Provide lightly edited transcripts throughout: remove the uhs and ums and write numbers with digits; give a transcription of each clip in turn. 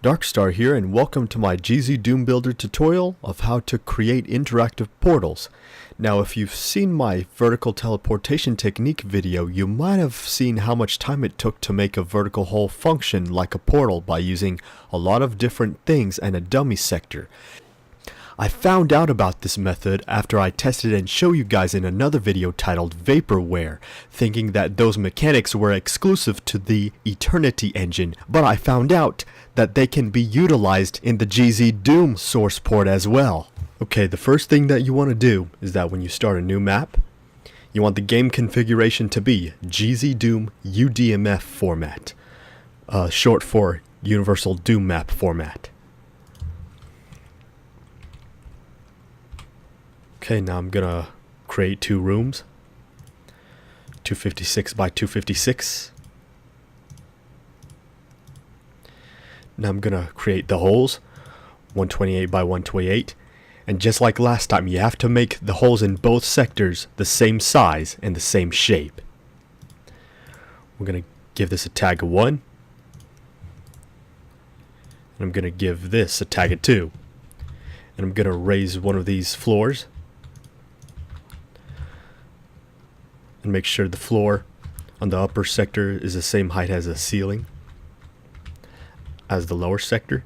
Darkstar here, and welcome to my GZDooM Builder tutorial of how to create interactive portals. Now, if you've seen my vertical teleportation technique video, you might have seen how much time it took to make a vertical hole function like a portal by using a lot of different things and a dummy sector. I found out about this method after I tested and showed you guys in another video titled Vaporware, thinking that those mechanics were exclusive to the Eternity engine, but I found out that they can be utilized in the GZDooM source port as well. Okay, the first thing that you want to do is that when you start a new map, you want the game configuration to be GZDooM UDMF format, short for Universal Doom Map format. Okay, now I'm gonna create two rooms, 256 by 256. Now I'm gonna create the holes, 128 by 128, and just like last time, you have to make the holes in both sectors the same size and the same shape. We're gonna give this a tag of 1, and I'm gonna give this a tag of 2, and I'm gonna raise one of these floors and make sure the floor on the upper sector is the same height as the ceiling as the lower sector.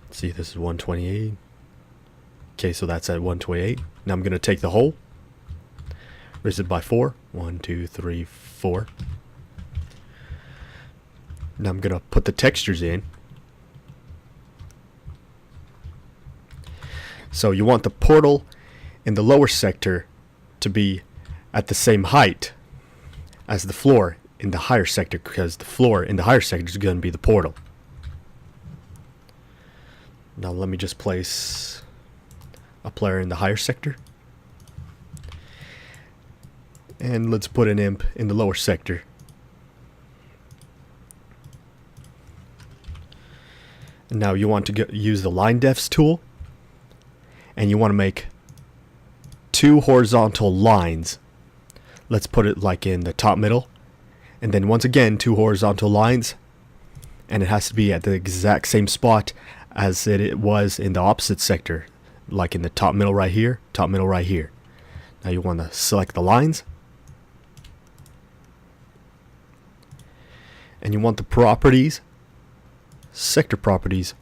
Let's see, this is 128. Okay, so that's at 128. Now I'm going to take the hole, raise it by 4. 1, 2, 3, 4. Now I'm going to put the textures in. So you want the portal in the lower sector to be at the same height as the floor in the higher sector, because the floor in the higher sector is going to be the portal. Now let me just place a player in the higher sector, and let's put an imp in the lower sector. And now you want to use the line defs tool, and you want to make two horizontal lines. Let's put it like in the top middle, and then once again two horizontal lines, and it has to be at the exact same spot as it was in the opposite sector, like in the top middle right here, top middle right here. Now you want to select the lines, and you want the properties, sector properties,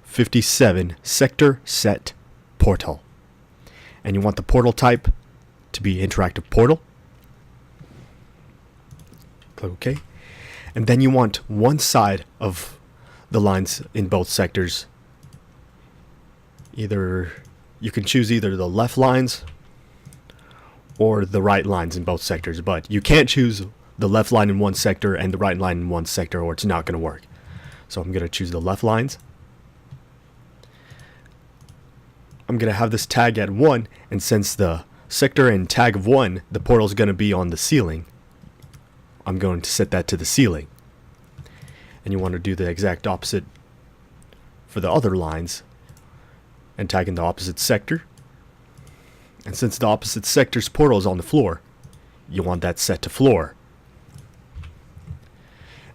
57 sector set portal, and you want the portal type to be interactive portal. Click OK, and then you want one side of the lines in both sectors. Either you can choose either the left lines or the right lines in both sectors, but you can't choose the left line in one sector and the right line in one sector, or it's not going to work. So I'm going to choose the left lines. I'm going to have this tag at 1, and since the sector and tag of 1, the portal is going to be on the ceiling, I'm going to set that to the ceiling. And you want to do the exact opposite for the other lines and tag in the opposite sector. And since the opposite sector's portal is on the floor, you want that set to floor.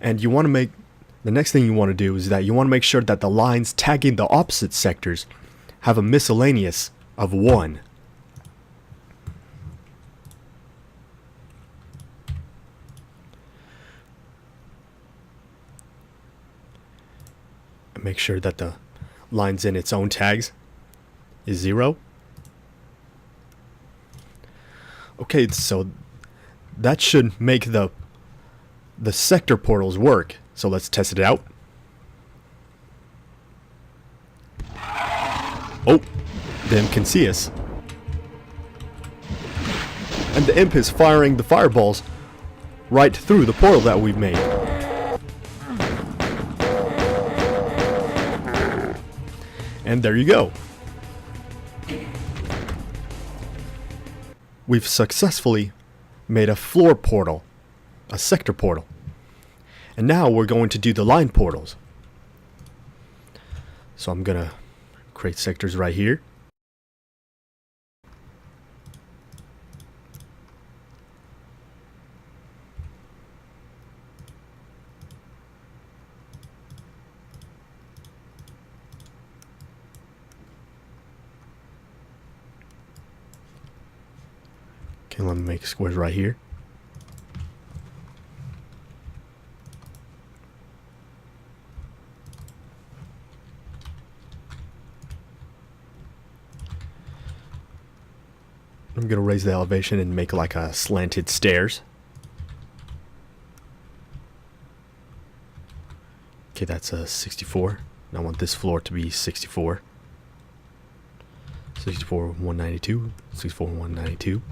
And you want to make, the next thing you want to do is that you want to make sure that the lines tagging the opposite sectors have a miscellaneous of 1. Make sure that the lines in its own tags is 0. Okay, so that should make the sector portals work. So let's test it out. Oh, the imp can see us, and the imp is firing the fireballs right through the portal that we've made. And there you go. We've successfully made a floor portal, a sector portal. And now we're going to do the line portals. So I'm going to create sectors right here. Okay, let me make squares right here. I'm going to raise the elevation and make like a slanted stairs. Okay, that's a 64. I want this floor to be 64. 64, 192. 64, 192.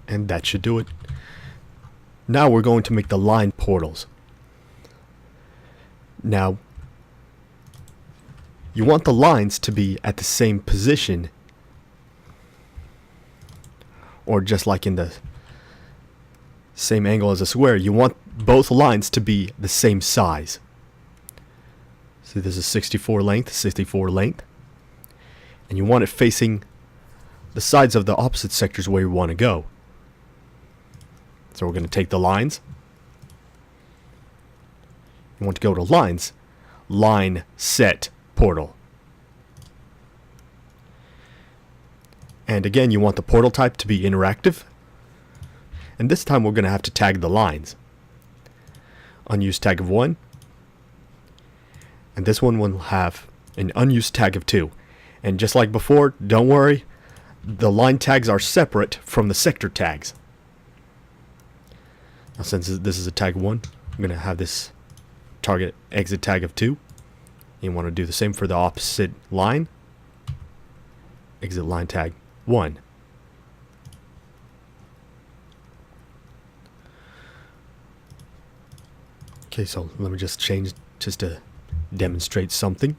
And that should do it. Now we're going to make the line portals. Now, you want the lines to be at the same position, or just like in the same angle as a square. You want both lines to be the same size. So this is 64 length, 64 length. And you want it facing the sides of the opposite sectors where you want to go. So we're going to take the lines. You want to go to lines, line set portal. And again, you want the portal type to be interactive. And this time we're going to have to tag the lines. Unused tag of 1. And this one will have an unused tag of 2. And just like before, don't worry, the line tags are separate from the sector tags. Now, since this is a tag 1, I'm going to have this target exit tag of 2. You want to do the same for the opposite line. Exit line tag 1. Okay, so let me just change just to demonstrate something.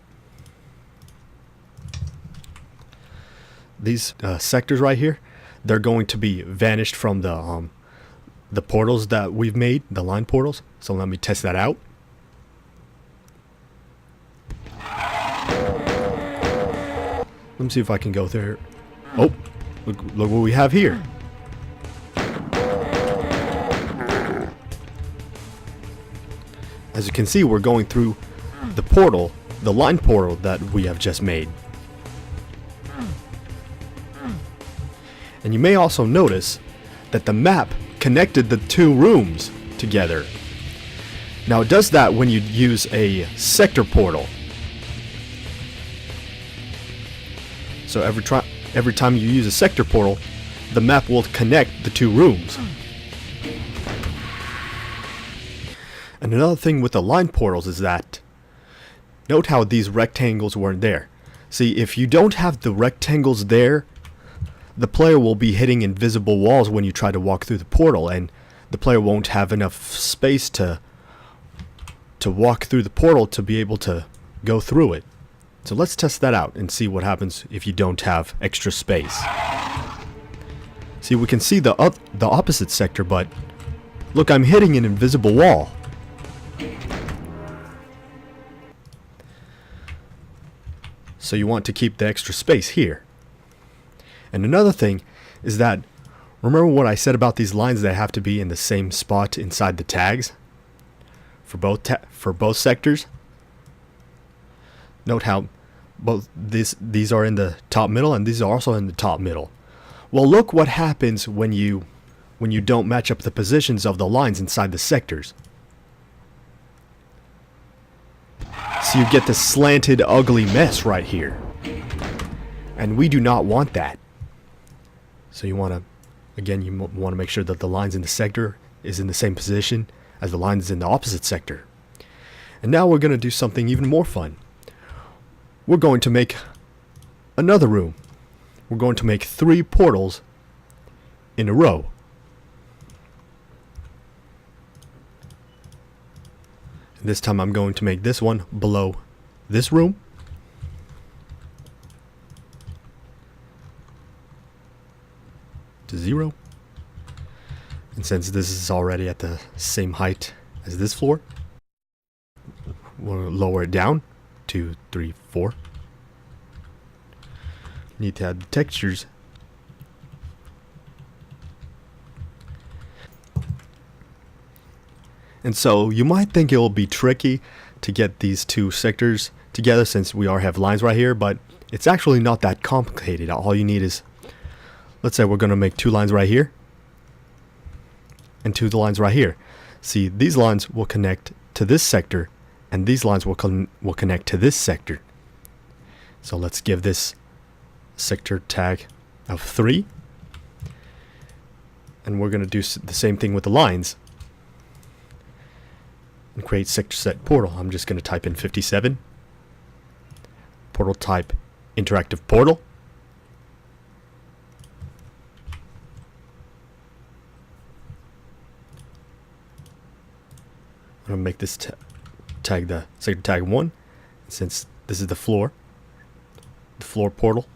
These sectors right here, they're going to be vanished from the portals that we've made, the line portals. So let me test that out. Let me see if I can go there. Oh, look what we have here. As you can see, we're going through the portal, the line portal that we have just made. And you may also notice that the map connected the two rooms together. Now it does that when you use a sector portal. So every time you use a sector portal, the map will connect the two rooms. And another thing with the line portals is that, note how these rectangles weren't there. See, if you don't have the rectangles there, the player will be hitting invisible walls when you try to walk through the portal, and the player won't have enough space to walk through the portal to be able to go through it. So let's test that out and see what happens if you don't have extra space. See, we can see the opposite sector, but look, I'm hitting an invisible wall. So you want to keep the extra space here. And another thing is that, remember what I said about these lines that have to be in the same spot inside the tags for both sectors? Note how both these are in the top middle and these are also in the top middle. Well, look what happens when you don't match up the positions of the lines inside the sectors. So you get this slanted, ugly mess right here. And we do not want that. So you want to make sure that the lines in the sector is in the same position as the lines in the opposite sector. And now we're going to do something even more fun. We're going to make another room. We're going to make 3 portals in a row. And this time I'm going to make this one below this room. To 0. And since this is already at the same height as this floor, We'll lower it down. 2, 3, 4. Need to add the textures. And so you might think it will be tricky to get these two sectors together since we have lines right here, but it's actually not that complicated. All you need is, let's say we're going to make 2 lines right here and 2 lines right here. See, these lines will connect to this sector and these lines will connect to this sector. So let's give this sector tag of 3, and we're going to do the same thing with the lines and create sector set portal. I'm just going to type in 57, portal type interactive portal. I'm going to make this tag the sector tag 1, since this is the floor portal,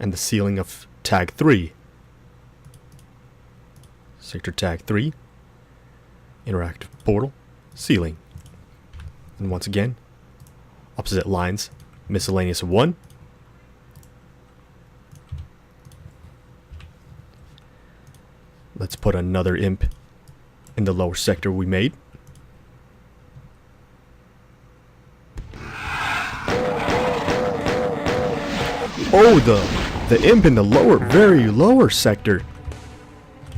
and the ceiling of tag 3, sector tag 3, interactive portal, ceiling. And once again, opposite lines, miscellaneous 1. Let's put another imp in the lower sector we made. Oh, the imp in the very lower sector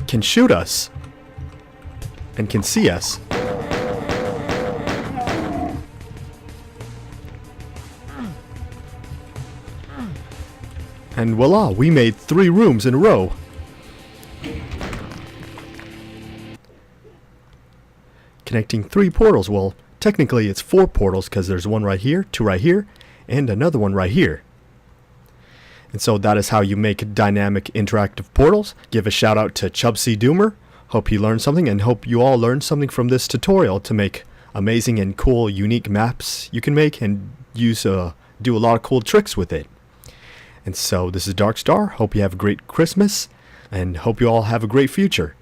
can shoot us and can see us. And voila, we made 3 rooms in a row. Connecting 3 portals. Well, technically it's 4 portals because there's 1 right here, 2 right here, and another 1 right here. And so that is how you make dynamic interactive portals. Give a shout out to ChubZDoomer. Hope you learned something, and hope you all learned something from this tutorial to make amazing and cool unique maps you can make and use do a lot of cool tricks with it. And so this is Darkstar. Hope you have a great Christmas and hope you all have a great future.